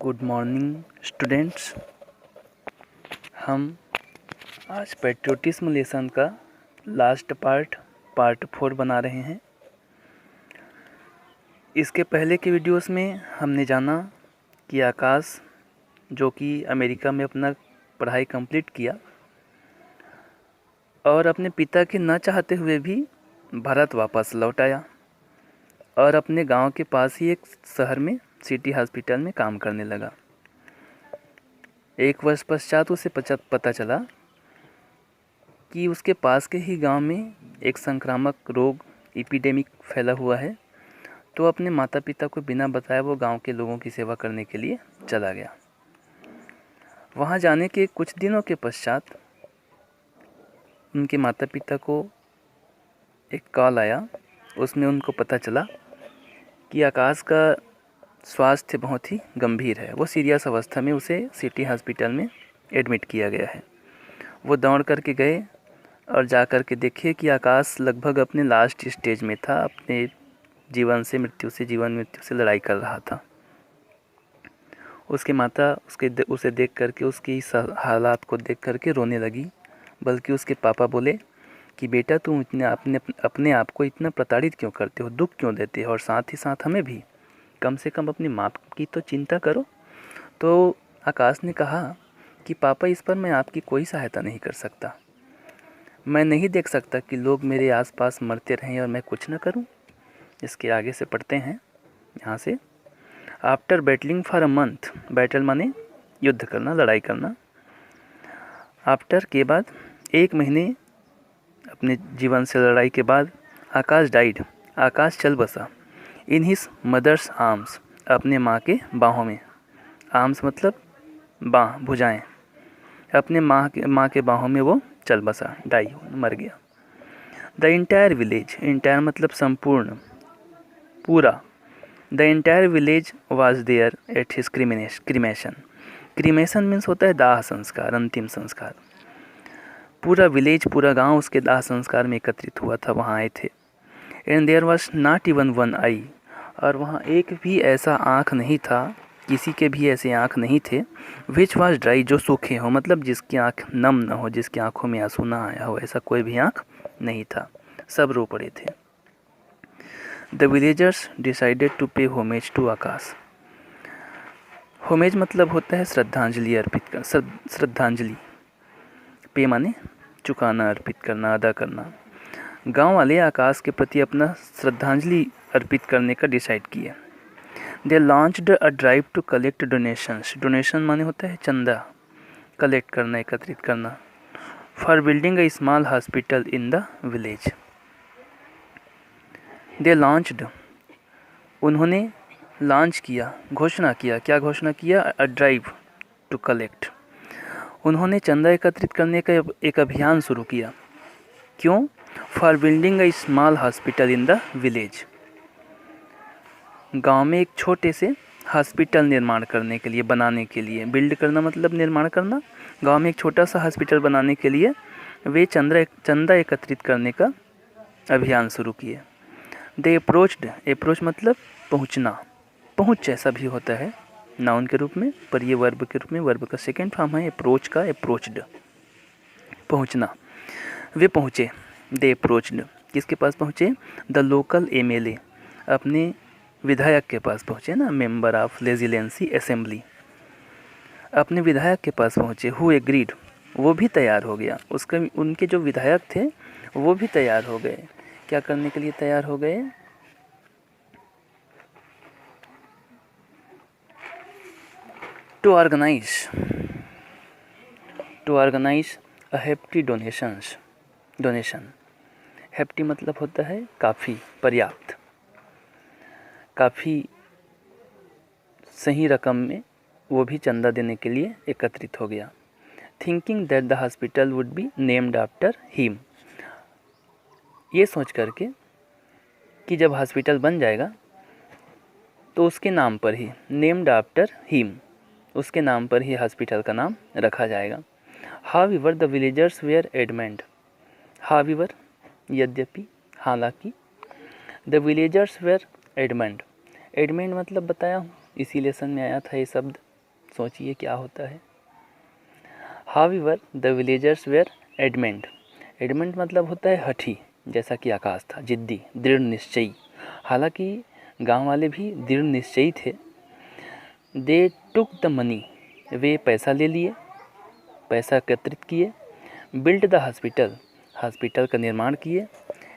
Good morning students. हम आज patriotism lesson का लास्ट पार्ट 4 बना रहे हैं। इसके पहले के वीडियोस में हमने जाना कि आकाश जो कि अमेरिका में अपना पढ़ाई कंप्लीट किया और अपने पिता के न चाहते हुए भी भारत वापस लौट आया और अपने गांव के पास ही एक शहर में सिटी हॉस्पिटल में काम करने लगा। 1 वर्ष पश्चात उसे पता चला कि उसके पास के ही गांव में एक संक्रामक रोग एपिडेमिक फैला हुआ है। तो अपने माता पिता को बिना बताए वो गांव के लोगों की सेवा करने के लिए चला गया। वहां जाने के कुछ दिनों के पश्चात उनके माता पिता को एक कॉल आया। उसमें उनको पता चला कि आकाश का स्वास्थ्य बहुत ही गंभीर है। वो सीरियस अवस्था में उसे सिटी हॉस्पिटल में एडमिट किया गया है। वो दौड़ करके गए और जा कर के देखे कि आकाश लगभग अपने लास्ट स्टेज में था, अपने जीवन मृत्यु से लड़ाई कर रहा था। उसके माता उसे देख करके, उसकी इस हालात को देख करके रोने लगी। बल्कि उसके पापा बोले कि बेटा तुम अपने आप को इतना प्रताड़ित क्यों करते हो, दुख क्यों देते हो, और साथ ही साथ हमें भी कम से कम अपनी माँ की तो चिंता करो। तो आकाश ने कहा कि पापा इस पर मैं आपकी कोई सहायता नहीं कर सकता। मैं नहीं देख सकता कि लोग मेरे आसपास मरते रहें और मैं कुछ न करूं। इसके आगे से पढ़ते हैं यहाँ से। After battling for a month, battle माने युद्ध करना, लड़ाई करना। आफ्टर के बाद 1 महीने अपने जीवन से लड़ाई के बाद आकाश डाइड, आकाश चल बसा। इन हिज मदर्स आर्म्स, अपने माँ के बाहों में। आर्म्स मतलब बाह, भुजाएं। अपने माँ के बाहों में वो चल बसा, डाई, मर गया। द इंटायर विलेज, इंटायर मतलब संपूर्ण, पूरा। The entire village was there at his cremation. Cremation means होता है दाह संस्कार, अंतिम संस्कार। पूरा विलेज, पूरा गांव उसके दाह संस्कार में एकत्रित हुआ था, वहाँ आए थे। And there was not even one eye, और वहाँ एक भी ऐसा आँख नहीं था, किसी के भी ऐसे आँख नहीं थे। विच वॉज ड्राई, जो सूखे हो, मतलब जिसकी आँख नम न हो, जिसकी आँखों में आंसू ना आया हो, ऐसा कोई भी आँख नहीं था। सब रो पड़े थे। The villagers decided to pay homage to Akash. Homage मतलब होता है श्रद्धांजलि अर्पित कर, श्रद्धांजलि। पे माने चुकाना, अर्पित करना, अदा करना। गांव वाले आकाश के प्रति अपना श्रद्धांजलि अर्पित करने का डिसाइड किया। They launched a drive to collect donations. Donation माने होता है चंदा, कलेक्ट करना, एकत्रित करना। For building a small hospital in the village. They launched, उन्होंने लॉन्च किया, घोषणा किया। क्या घोषणा किया? अ ड्राइव टू कलेक्ट, उन्होंने चंदा एकत्रित करने का एक अभियान शुरू किया। क्यों? For building a small hospital in the village, गांव में एक छोटे से हॉस्पिटल निर्माण करने के लिए, बनाने के लिए। बिल्ड करना मतलब निर्माण करना। गांव में एक छोटा सा हॉस्पिटल बनाने के लिए वे चंदा एकत्रित करने का अभियान शुरू किए। दे अप्रोच्ड, अप्रोच मतलब पहुंचना, पहुंच ऐसा भी होता है नाउन के रूप में, पर ये वर्ब के रूप में, वर्ब का सेकेंड फॉर्म है अप्रोच का, अप्रोच्ड, पहुंचना। वे पहुँचे, दे अप्रोच्ड, किसके पास पहुँचे? द लोकल एमएलए, अपने विधायक के पास पहुँचे ना, मेंबर ऑफ लेजिलेंसी असेंबली, अपने विधायक के पास पहुँचे। हु एग्रीड, वो भी तैयार हो गया। उनके जो विधायक थे वो भी तैयार हो गए। क्या करने के लिए तैयार हो गए? To organise a hefty donation. Hefty मतलब होता है काफ़ी, पर्याप्त, काफ़ी सही रकम में वो भी चंदा देने के लिए एकत्रित हो गया। Thinking that the hospital would be named after him, ये सोच करके कि जब हॉस्पिटल बन जाएगा तो उसके नाम पर ही, नेम्ड आफ्टर हिम, उसके नाम पर ही हॉस्पिटल का नाम रखा जाएगा। However the villagers were adamant, however यद्यपि, हालांकि, the villagers were adamant, adamant मतलब बताया हूँ, इसी लेसन में आया था ये शब्द, सोचिए क्या होता है। However the villagers were adamant. Adamant मतलब होता है हठी, जैसा कि आकाश था, जिद्दी, दृढ़ निश्चयी। हालांकि गांव वाले भी दृढ़ निश्चयी थे। दे टुक द मनी। वे पैसा ले लिए, पैसा एकत्रित किए। Build the hospital. हॉस्पिटल का निर्माण किए।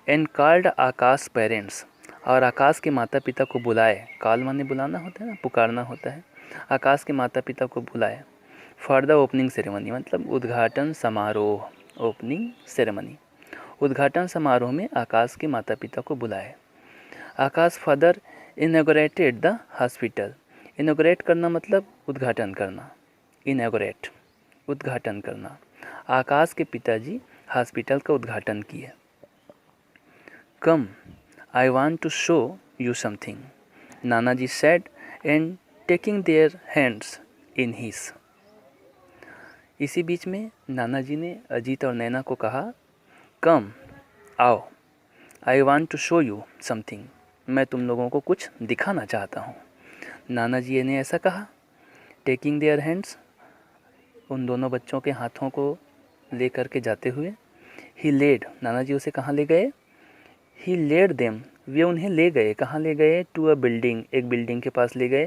And called Akash parents. और आकाश के माता पिता को बुलाए। कॉल माने बुलाना होता है ना, पुकारना होता है। आकाश के माता पिता को बुलाए फॉर द ओपनिंग सेरेमनी, मतलब उद्घाटन समारोह। ओपनिंग सेरेमनी, उद्घाटन समारोह में आकाश के माता पिता को बुलाए। Akash father inaugurated the hospital. Inaugurate करना मतलब उद्घाटन करना। इनॉग्रेट, उद्घाटन करना। आकाश के पिताजी हॉस्पिटल का उद्घाटन किए। Come, I want to show you something, Nana ji said and taking their hands in his. इसी बीच में नाना जी ने अजीत और नैना को कहा, कम, आओ, I want to show you something, मैं तुम लोगों को कुछ दिखाना चाहता हूँ। नाना जी ने ऐसा कहा। टेकिंग देयर हैंड्स, उन दोनों बच्चों के हाथों को ले करके जाते हुए। ही लेड, नाना जी उसे कहाँ ले गए। ही लेड देम, वे उन्हें ले गए, कहाँ ले गए। टू अ बिल्डिंग, एक बिल्डिंग के पास ले गए।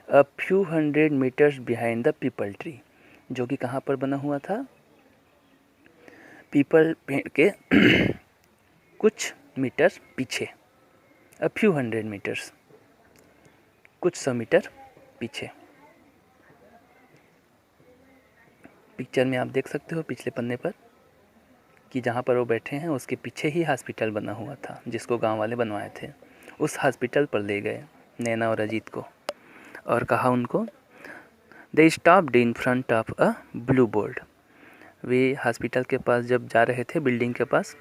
A few 100 metres behind the peepal tree, जो कि कहाँ पर बना हुआ था, पीपल पेड़ के कुछ मीटर पीछे। अ फ्यू 100 मीटर्स, कुछ 100 मीटर पीछे। पिक्चर में आप देख सकते हो पिछले पन्ने पर कि जहाँ पर वो बैठे हैं उसके पीछे ही हॉस्पिटल बना हुआ था, जिसको गांव वाले बनवाए थे। उस हॉस्पिटल पर ले गए नैना और अजीत को और कहा उनको, they stopped in front of a blue board. Way hospital के पास जब जा रहे थे, बिल्डिंग के पास,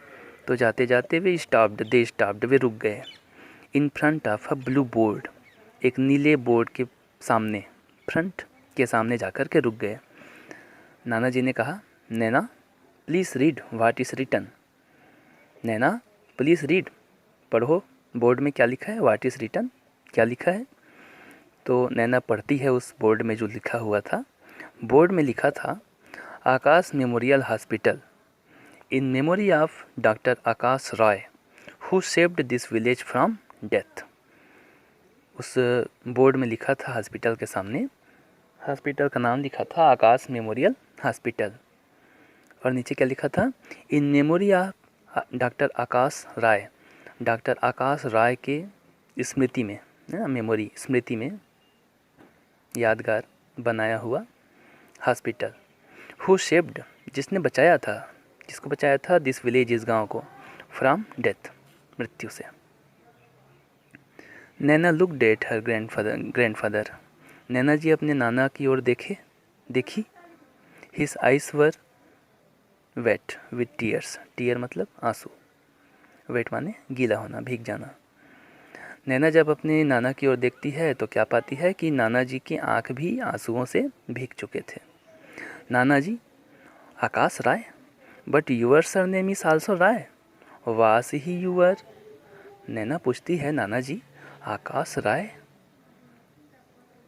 तो जाते जाते वे स्टॉप्ड, वे रुक गए। In front of a blue board, एक नीले बोर्ड के सामने, फ्रंट के सामने जाकर के रुक गए। नाना जी ने कहा, Naina please read what is written. Naina please read, पढ़ो बोर्ड में क्या लिखा है। व्हाट इज़ रिटन, क्या लिखा है। तो नैना पढ़ती है उस बोर्ड में जो लिखा हुआ था। बोर्ड में लिखा था, Akash memorial hospital in memory of doctor Akash Roy who saved this village from death. उस बोर्ड में लिखा था हॉस्पिटल के सामने, हॉस्पिटल का नाम लिखा था आकाश मेमोरियल हॉस्पिटल, और नीचे क्या लिखा था, in memory of doctor Akash Rai, doctor Akash Rai के स्मृति में, मेमोरी स्मृति में यादगार बनाया हुआ हॉस्पिटल। हु सेव्ड, जिसने बचाया था, जिसको बचाया था, दिस विलेज, इस गांव को, फ्रॉम डेथ, मृत्यु से। Naina looked at her grandfather, Naina ji अपने नाना की ओर देखी। His eyes were wet with tears, tear मतलब आंसू, वेट माने गीला होना, भीग जाना। नैना जब अपने नाना की ओर देखती है तो क्या पाती है कि नाना जी की आंख भी आंसुओं से भीग चुके थे। Nana ji, Akash Rai, but your surname is also Rai, was he your. Naina पूछती है, Nana ji, Akash Rai,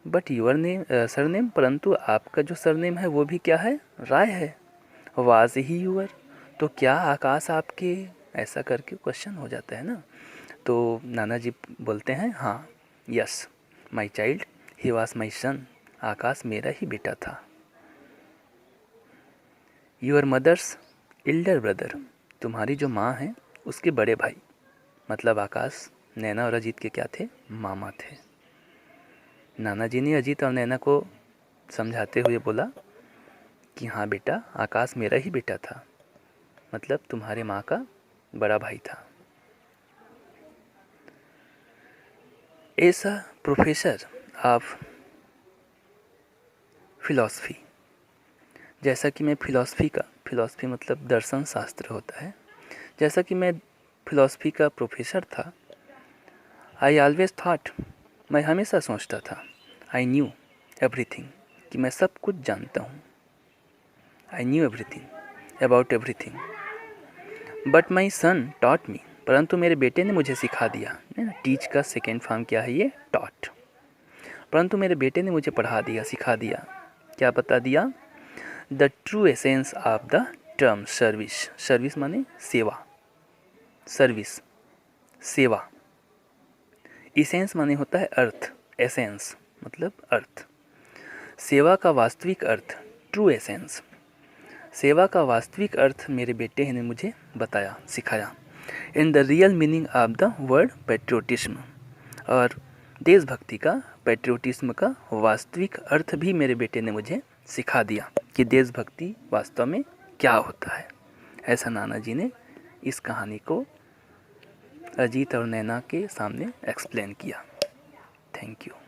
but your name surname, परंतु आपका जो सरनेम है वो भी क्या है, राय है। वाज ही यूअर, तो क्या आकाश आपके, ऐसा करके क्वेश्चन हो जाता है ना। तो नाना जी बोलते हैं, हाँ, yes my child, he was my son, Akash मेरा ही बेटा था। यूअर मदर्स एल्डर ब्रदर, तुम्हारी जो माँ है उसके बड़े भाई, मतलब आकाश नैना और अजीत के क्या थे, मामा थे। नाना जी ने अजीत और नैना को समझाते हुए बोला कि हाँ बेटा, आकाश मेरा ही बेटा था, मतलब तुम्हारे माँ का बड़ा भाई था। ऐसा प्रोफेसर ऑफ फिलॉसफी, जैसा कि मैं फिलॉसफी मतलब दर्शन शास्त्र होता है, जैसा कि मैं फिलॉसफी का प्रोफेसर था। आई ऑलवेज थॉट, मैं हमेशा सोचता था, आई न्यू एवरीथिंग, कि मैं सब कुछ जानता हूँ। I knew everything about everything, but my son taught me, परंतु मेरे बेटे ने मुझे सिखा दिया। टीच का सेकेंड फॉर्म क्या है, ये टॉट। परंतु मेरे बेटे ने मुझे पढ़ा दिया, सिखा दिया। क्या बता दिया? The true essence of the term service. Service माने सेवा, सर्विस सेवा। इसेंस माने होता है अर्थ, एसेंस मतलब अर्थ। सेवा का वास्तविक अर्थ, ट्रू एसेंस, सेवा का वास्तविक अर्थ मेरे बेटे ने मुझे बताया, सिखाया। In the real meaning of the word patriotism, और देशभक्ति का, पैट्रियोटिज्म का वास्तविक अर्थ भी मेरे बेटे ने मुझे सिखा दिया कि देशभक्ति वास्तव में क्या होता है। ऐसा नाना जी ने इस कहानी को अजीत और नैना के सामने एक्सप्लेन किया। Thank you.